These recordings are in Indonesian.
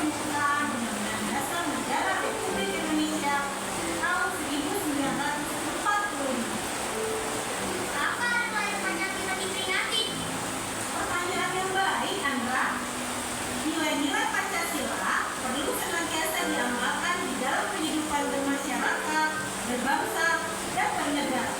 ditemukan Undang-Undang Dasar Negara Republik Indonesia tahun 1945. Kapan lahir Pancasila diperingati? Pertanyaan yang baik, Andra. Nilai-nilai Pancasila perlu senantiasa diamalkan di dalam kehidupan bermasyarakat, berbangsa, dan bernegara.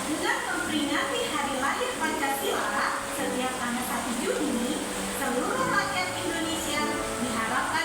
Dengan memperingati hari lahir Pancasila setiap tanggal 1 Juni, seluruh rakyat Indonesia diharapkan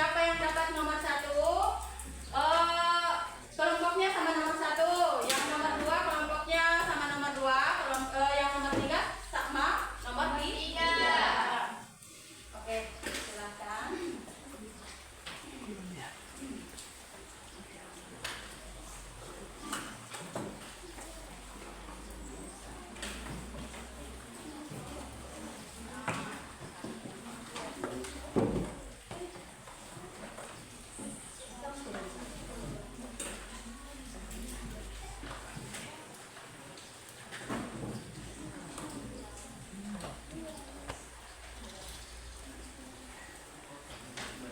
siapa yang dapat nomor 1? Kelompoknya sama nomor 1. Yang nomor 2 kelompoknya sama nomor 2. Yang nomor 3 sama nomor 3. Oke, silakan.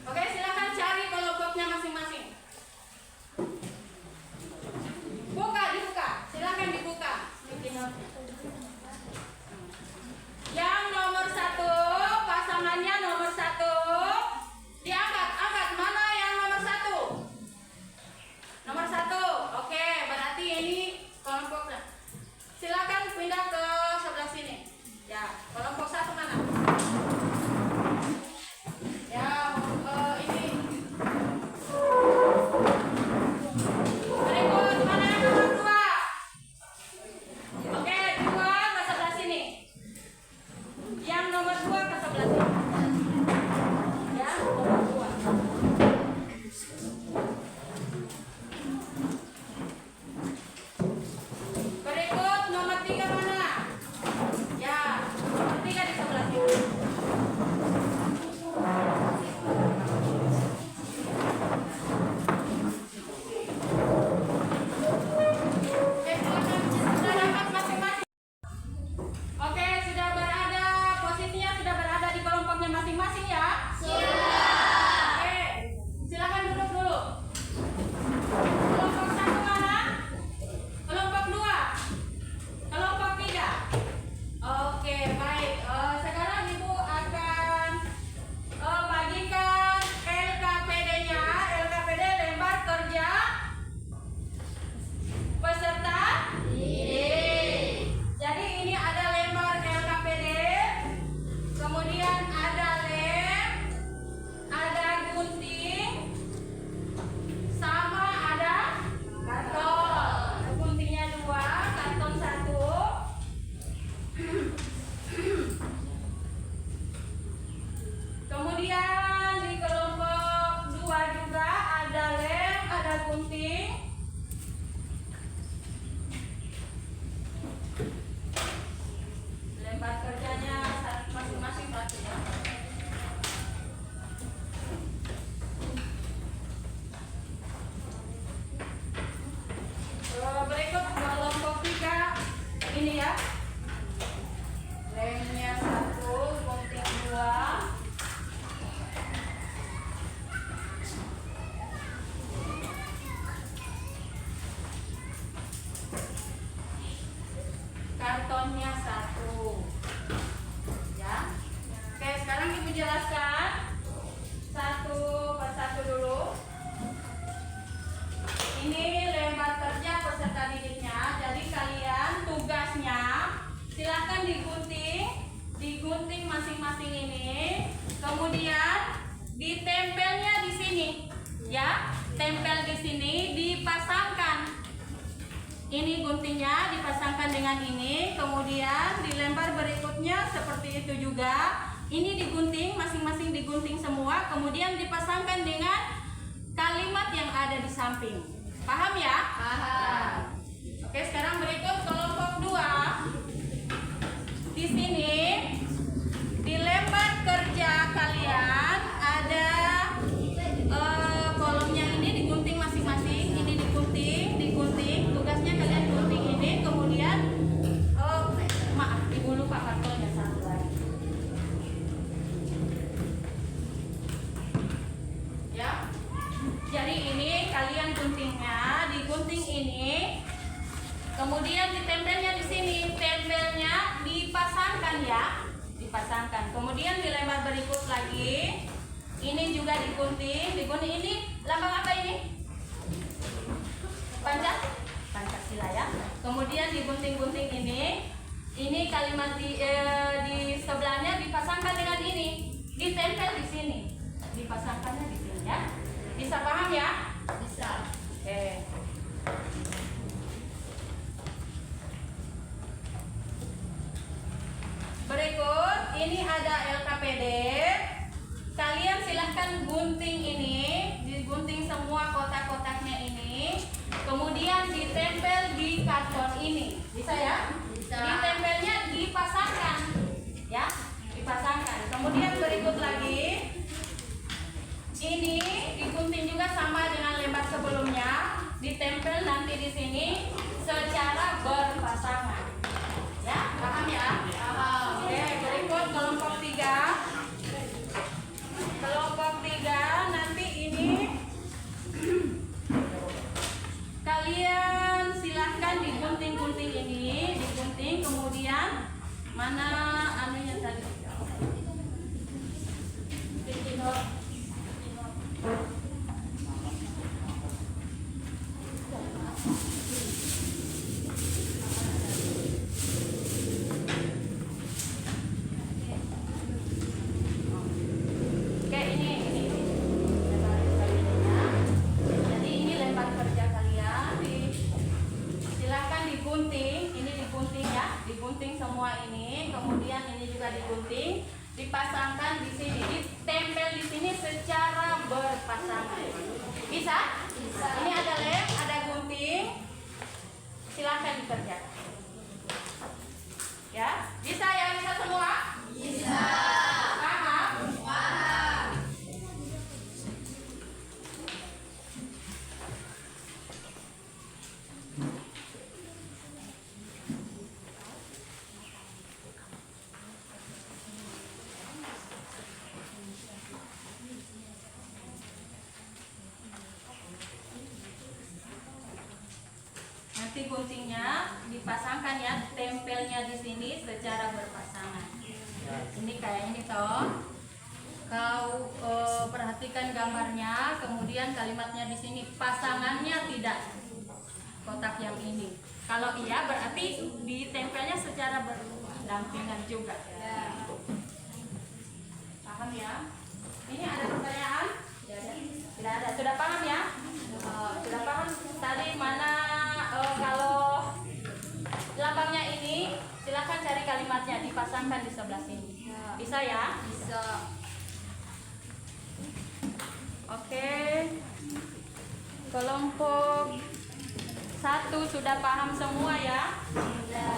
Oke, silakan cari kelompoknya masing-masing. Dibuka. Silakan dibuka. Yang nomor 1, pasangannya nomor 1. Angkat. Mana yang nomor 1? Nomor 1. Oke, berarti ini kelompoknya. Silakan pindah ke sebelah sini. Ya, kelompok 1 mana? Ya, ini. Berikut mana yang nomor 2? Oke, 2 ke sebelah sini. Yang nomor 2 ke sebelah sini. Ya, nomor 2. Berikut nomor 3 mana? Ya, nomor 3 di sebelah sini. Oke, silakan sudah dapat masing-masing. Oke, posisinya sudah berada di kelompoknya masing-masing ya? Oke, silakan duduk dulu. Kelompok 1 mana? Kelompok 2? Kelompok 3? Oke, baik. Sekarang Ibu akan bagikan LKPD-nya. LKPD lembar kerja peserta didik. Jadi ini ada lembar LKPD, kemudian ada lem, ada gunting, sama ada karton. Guntingnya 2, karton 1. Kemudian di kelompok 2 juga ada lem, ada gunting. Lembar kerjanya masing-masing satu ya. Berikut kelompok 3 ini ya. Lemnya 1, gunting 2. Kartonnya 1. Ya. Oke, sekarang Ibu jelaskan satu persatu dulu. Ini lembar kerja peserta didiknya. Jadi kalian tugasnya silahkan digunting masing-masing ini. Kemudian ditempelnya di sini. Ya, tempel di sini, dipasangkan. Ini guntingnya dipasangkan dengan ini, kemudian di lembar berikutnya seperti itu juga. Ini digunting, masing-masing digunting semua, kemudian dipasangkan dengan kalimat yang ada di samping. Paham ya? Paham. Oke, sekarang berikut kelompok 2. Di sini di lembar kerja kalian ada kolomnya ini digunting masing-masing. Ini digunting. Tugasnya kalian gunting ini, kemudian maaf, Ibu lupa kartonnya 1 lagi. Ya. Jadi ini kalian digunting ini. Kemudian ditempelnya di sini, tempelnya dipasangkan ya, dipasangkan. Kemudian di lembar berikut lagi, ini juga digunting ini lambang apa ini? Pancasila ya. Kemudian digunting-gunting ini kalimat di sebelahnya dipasangkan dengan ini, ditempel di sini, dipasangkannya di sini ya. Bisa paham ya? Bisa. Oke. Berikut ini ada LKPD. Kalian silahkan gunting ini, digunting semua kotak-kotaknya ini, kemudian ditempel di karton ini. Bisa ya? Bisa. Ditempelnya dipasangkan, ya, dipasangkan. Kemudian berikut lagi, ini digunting juga sama dengan lembar sebelumnya, ditempel nanti di sini secara berpasangan. Ya, paham ya? Paham. Oke, berikut kelompok 3. Kelompok 3 nanti ini kalian silahkan digunting-gunting ini, digunting kemudian mana anunya tadi? Oke, ini. Jadi ini lembar kerja kalian. Silahkan digunting. Ini digunting ya, digunting semua ini. Kemudian ini juga digunting, dipasangkan di sini, ditempel di sini secara berpasangan. Bisa? Bisa. Ini ada lem, ada gunting. Silahkan dikerjakan. Ya, bisa ya, bisa semua? Bisa. Paham? Paham. Nanti guntingnya dipasangkan ya, tempelnya di sini secara berpasangan. Ini kayak ini toh. Kau perhatikan gambarnya, kemudian kalimatnya di sini pasangannya tidak kotak yang ini. Kalau iya berarti ditempelnya secara berdampingan juga. Ya. Paham ya? Ini ada pertanyaan? Tidak ada. Sudah paham ya? Sudah paham tadi mana kalau lambangnya ini, silakan cari kalimatnya, dipasangkan di sebelah sini. Bisa ya? Bisa. Oke. Kelompok 1 sudah paham semua ya? Ya.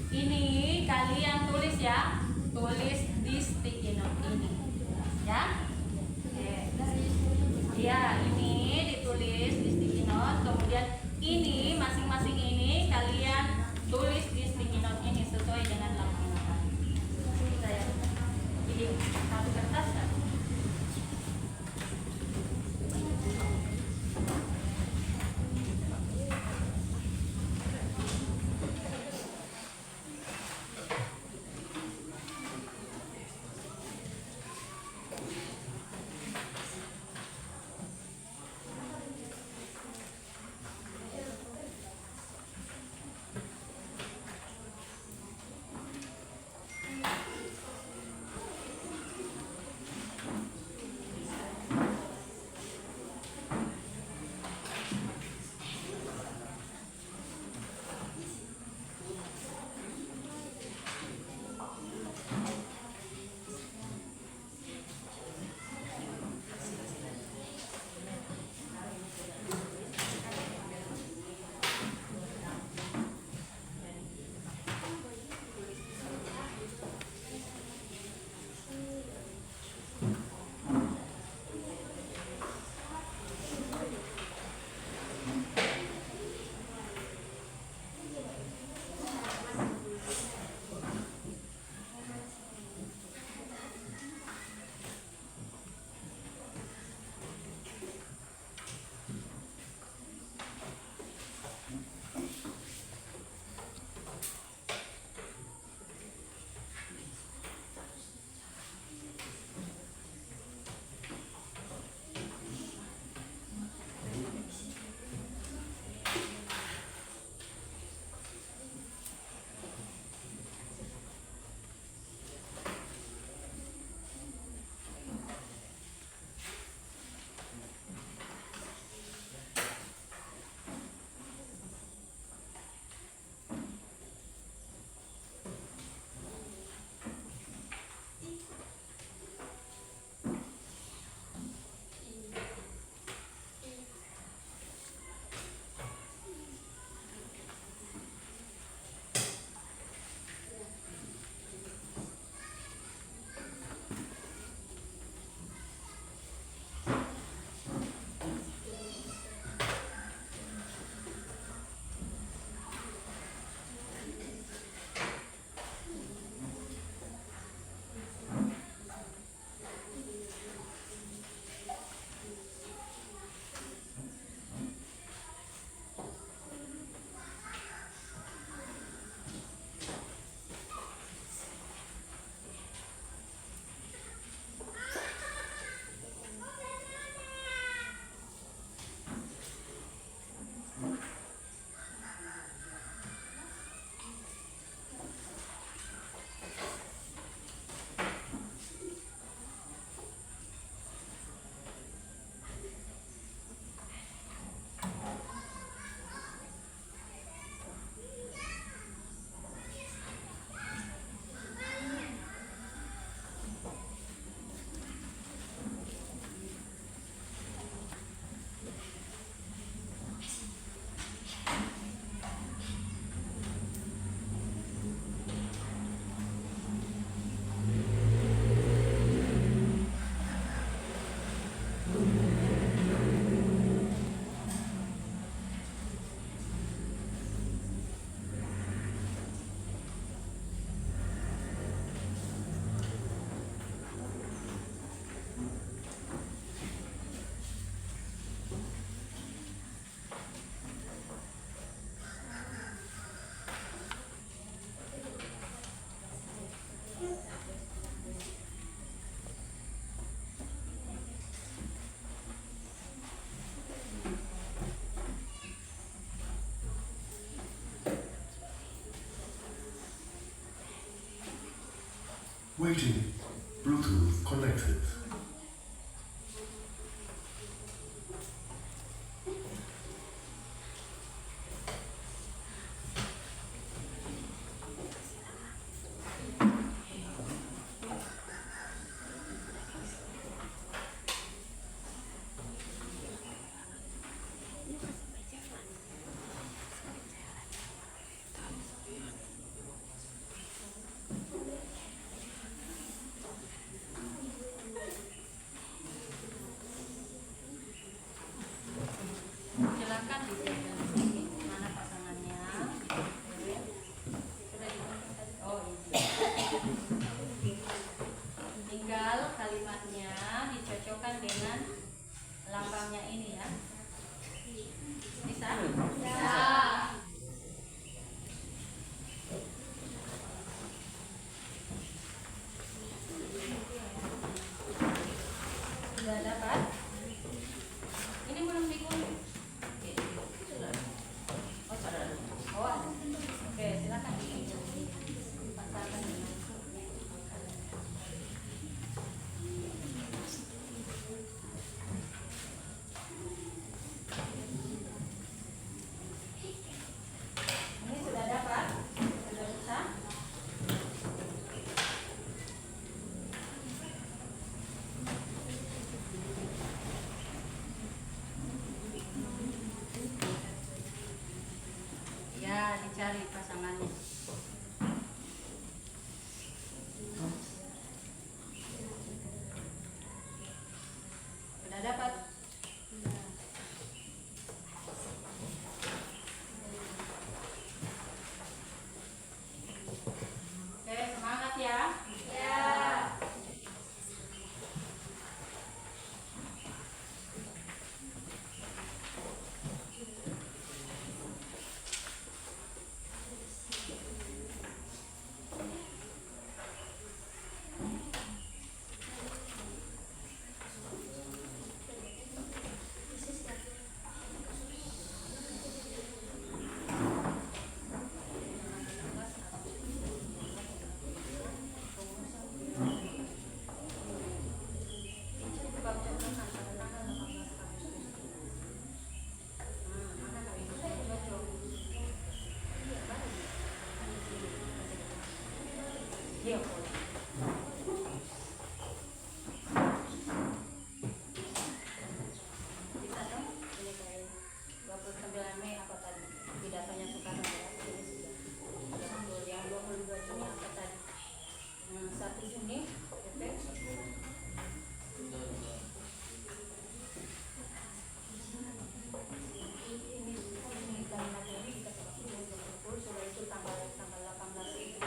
Ini kalian tulis ya, tulis di sticky note ini, ya. Ya, ini ditulis di sticky note, kemudian ini masing-masing ini kalian tulis di sticky note ini sesuai dengan lambang. Saya pilih satu kertas kan? Waiting. Bluetooth connected. Silakan dipegang mana pasangannya. Sudah dibentuk tadi. Oh ini. Tinggal kalimatnya dicocokkan dengan lambangnya ini ya. Bisa? Bisa. Sudah dapat? Ini belum dikunci. Oh, sudah. Oh, ada. Oke, silakan pasangkan ini. Ini sudah dapat? Sudah bisa? Ya, dicari pasangannya. Sudah dapat? Oke, semangat ya. Ya. Iya. Bisa dong? Ini kayak 29 Mei apa tadi? Pidatonya Soekarno ya. Ini sudah. Betul. Yang 22 Juni apa tadi? 1 Juni efek. Ini kalimat ini kita sudah itu tanggal 18 itu.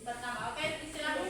Pertama, oke, silakan.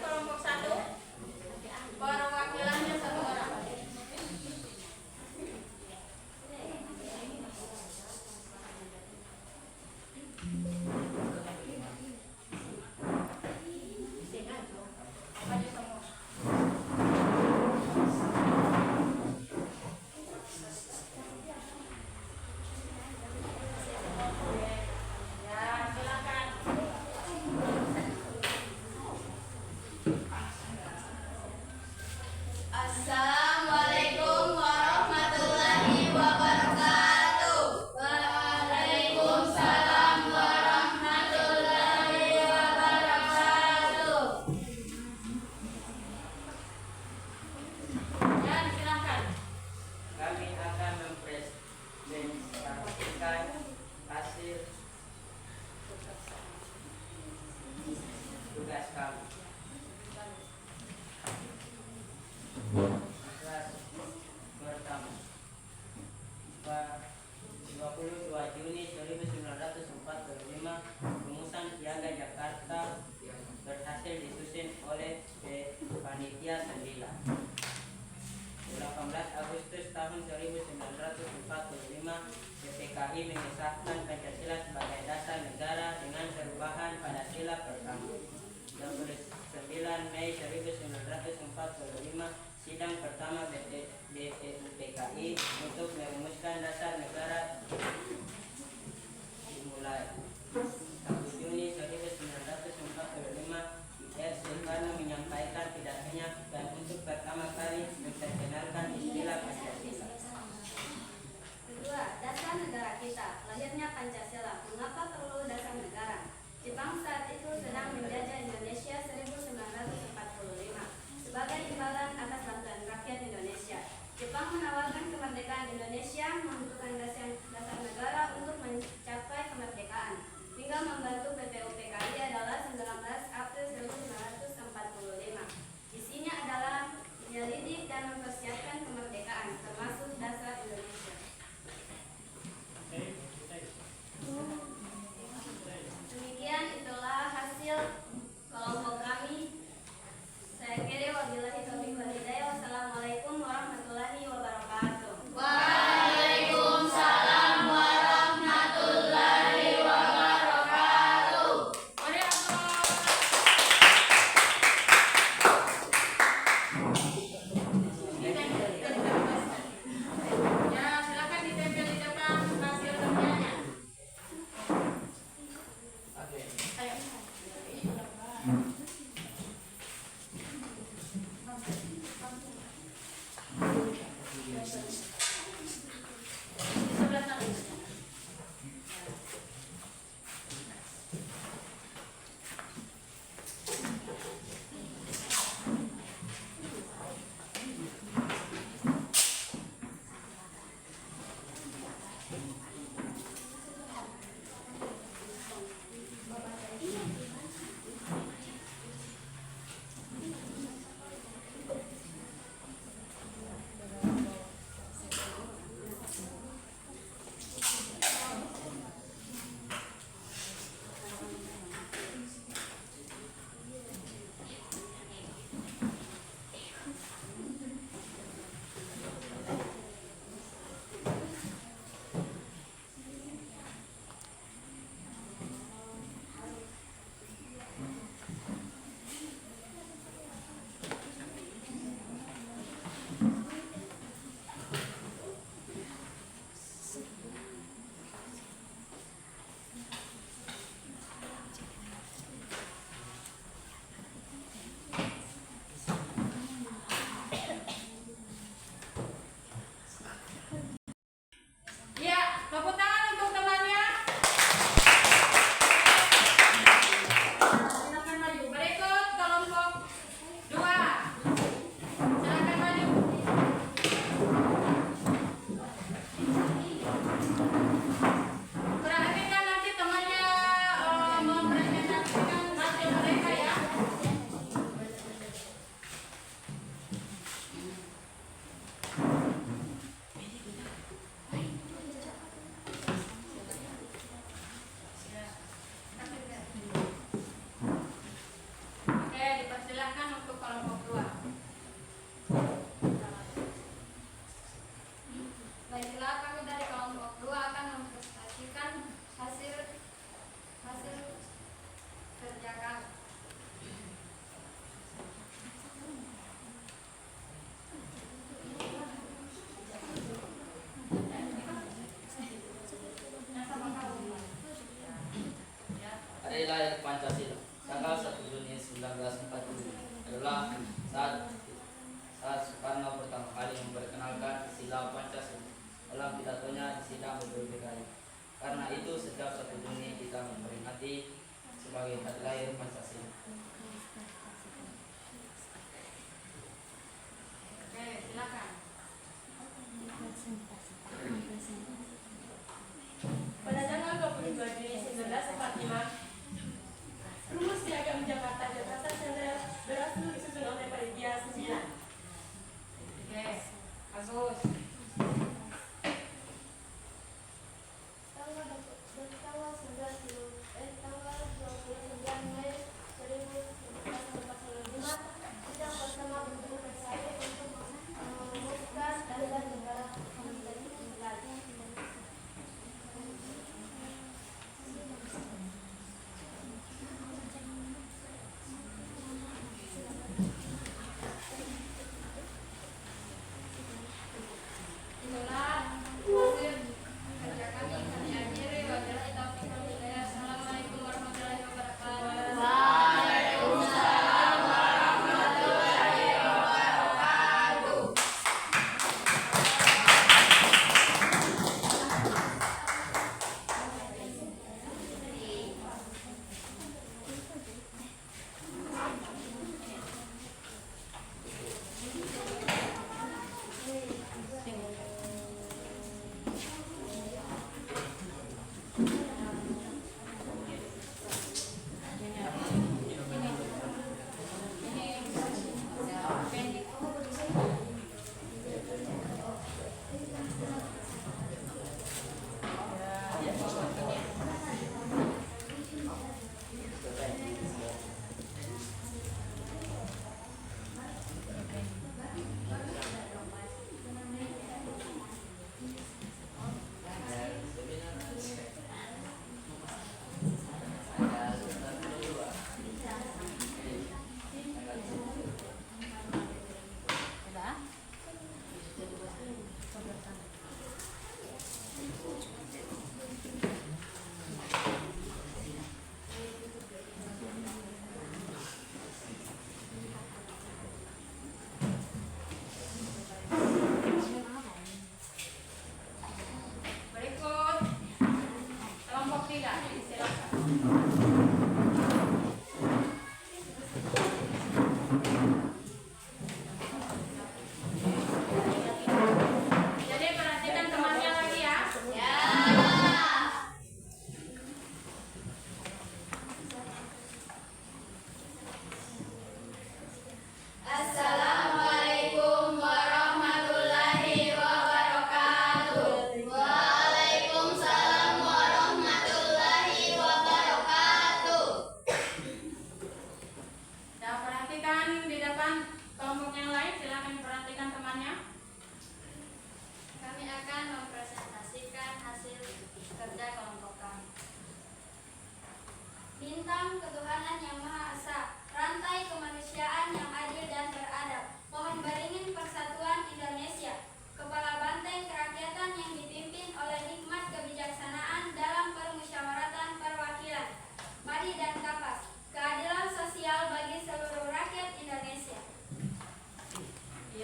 Warga Jakarta berhasil disusun oleh Panitia 9. 18 Agustus tahun 1945 PPKI mengesahkan Pancasila sebagai dasar negara dengan perubahan pada sila pertama. 29 Mei 1945 sidang pertama BPUPKI untuk merumuskan dasar negara dimulai. 1 Juni 1945 Soekarno menyampaikan pidatonya dan untuk pertama kali memperkenalkan istilah Pancasila. Kedua, dasar negara kita, lahirnya Pancasila. Mengapa perlu dasar negara? Jepang saat itu sedang menjajah Indonesia 1945. Sebagai imbalan atas bantuan rakyat Indonesia, Jepang menawarkan kemerdekaan Indonesia membutuhkan dasar negara untuk mencapai kemerdekaan. Tinggal membantu BPUPKI adalah 19 April 1945. Isinya adalah menyelidik dan mempersiapkan kemerdekaan, termasuk dasar Indonesia. Demikian itulah hasil kelompok kami. Saya kira wabillahi taufiq wal hidayah. Wassalamualaikum warahmatullahi wabarakatuh. Waalaikumsalam warahmatullahi wabarakatuh. Mari Allah. Ya, silakan ditempel di depan hasil kerjanya. Ayo. Di sebelah sana. Ya, tepuk tangan untuk temannya. Silakan maju. Berikut kelompok 2. Silakan maju. Perhatikan nanti temannya mempresentasikan hasil mereka ya. Oke, dipersilakan untuk kelompok 2. Baiklah, kami dari kelompok 2 akan mempresentasikan hasil kerja kami. Hari lahir Pancasila tanggal 1 Juni 1945 adalah saat Soekarno pertama kali memperkenalkan istilah Pancasila dalam pidatonya di sidang BPUPKI. Karena itu setiap 1 Juni kita memperingati sebagai hari lahir Pancasila. Oke, silakan. Pada tanggal 22 Juni 1945, Rumus Piagam Jakarta berhasil disusun oleh Panitia 9. Oke, bagus. Tanggal 29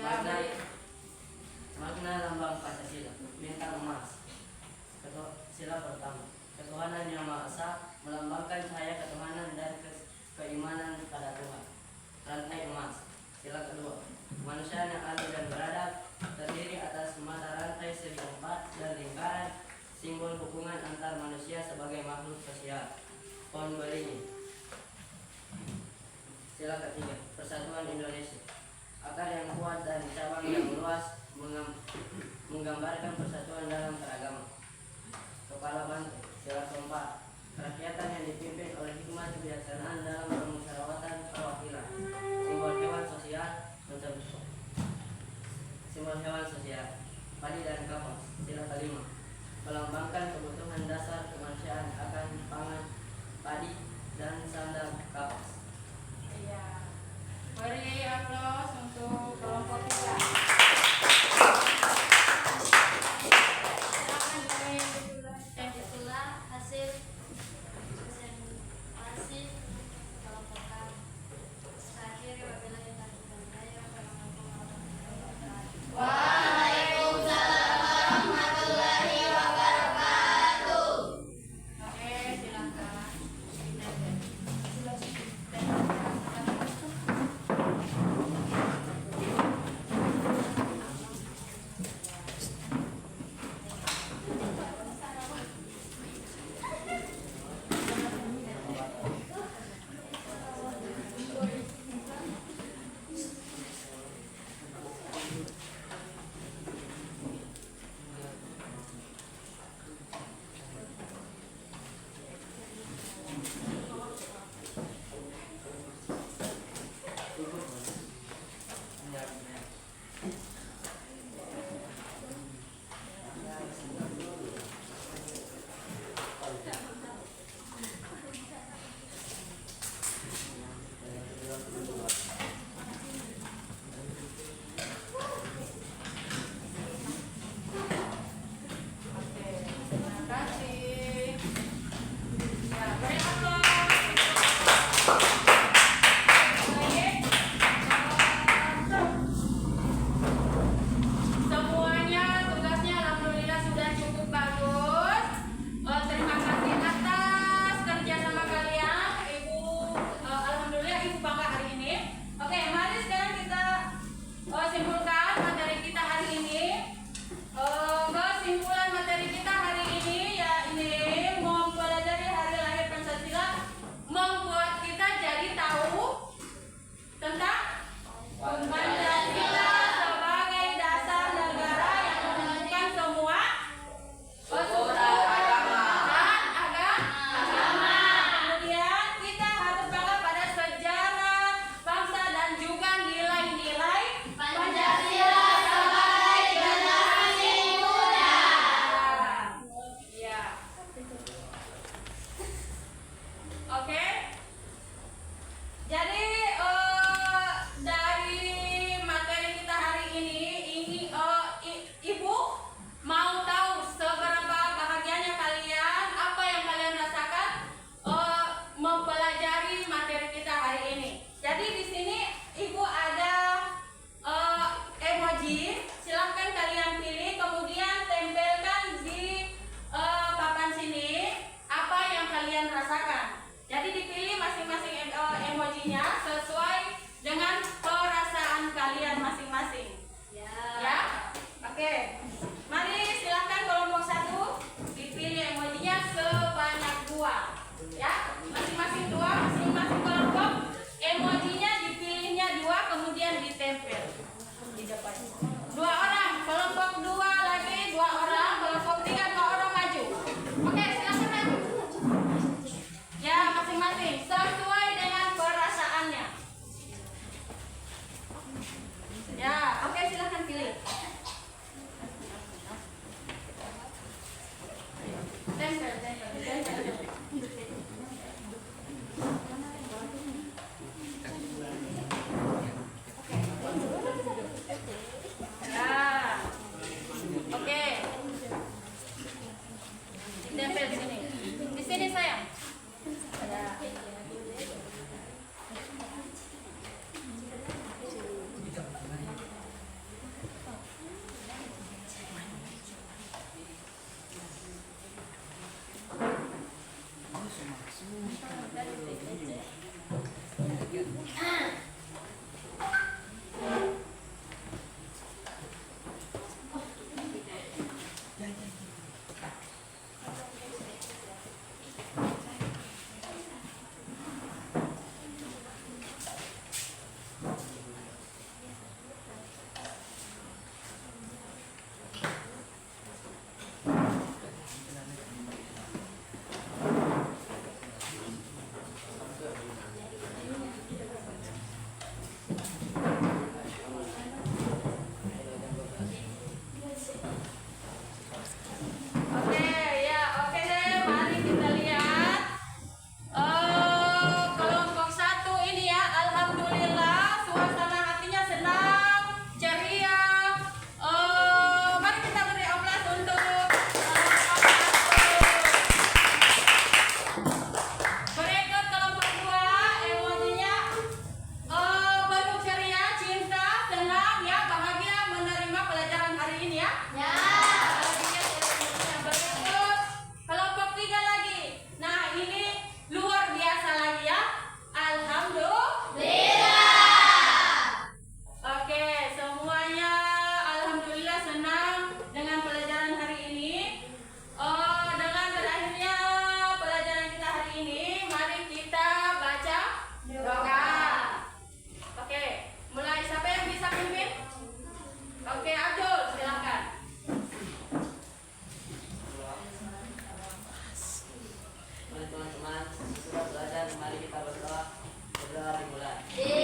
Ya, beri. Makna lambang Pancasila, bintang emas. Sila pertama, ketuhanan yang Maha Esa melambangkan cahaya ketuhanan dan keimanan pada Tuhan. Rantai emas. Sila kedua, kemanusiaan yang adil dan beradab terdiri atas mata rantai segi empat dan lingkaran, simbol hubungan antar manusia sebagai makhluk sosial. Pohon beringin. Sila ketiga, persatuan Indonesia. Akar yang kuat dan cabang yang luas menggambarkan persatuan dalam keragaman. Kepala banteng. Sila keempat, kerakyatan yang dipimpin oleh hikmah kebijaksanaan dalam permusyawaratan perwakilan. Simbol hewan sosial. Simbol hewan sosial. Padi dan kapas. Sila kelima, melambangkan kebutuhan dasar kemanusiaan akan pangan, padi, dan sandang kapas. Iya. Beri aplaus untuk kelompok kita. Silakan dari Itulah hasil presentasi kelompok kami. Akhir wabillahi taufiq wal hidayah. Waalaikumsalam warahmatullahi wabarakatuh. Oke, silakan. Terima kasih. Ya, beri aplaus. Baik. Semuanya tugasnya alhamdulillah sudah cukup bagus. Terima kasih atas kerjasama kalian, Ibu. Alhamdulillah Ibu bangga hari ini. Oke, mari sekarang kita simpulkan materi kita hari ini. Kesimpulan materi kita hari ini ya ini mempelajari hari lahir Pancasila membuat kita jadi tahu tentang Pancasila sebagai dasar negara yang menentukan semua agama. Kemudian kita harus bangga pada sejarah bangsa dan juga nilai-nilai Pancasila sebagai generasi muda. Ya. Oke. Jadi dari materi kita hari ini Ibu mau tahu seberapa bahagianya kalian, apa yang kalian rasakan mempelajari materi kita hari ini. Jadi di sini Ibu ada emoji, silahkan kalian pilih, kemudian tempelkan di papan sini apa yang kalian rasakan. Jadi dipilih masing-masing emojinya sesuai dengan perasaan kalian masing-masing. Ya, oke. Mari silahkan kelompok 1 dipilih emojinya sebanyak 2. Ya, masing-masing 2, masing-masing kelompok emojinya dipilihnya 2 kemudian ditempel di depan. 2 orang, kelompok 2 lagi 2 orang, kelompok 3 2 orang maju. Oke, silahkan maju. Ya, masing-masing sesuai dengan perasaannya. Ya, oke silahkan pilih. Tempel. Saudara dimulai. Di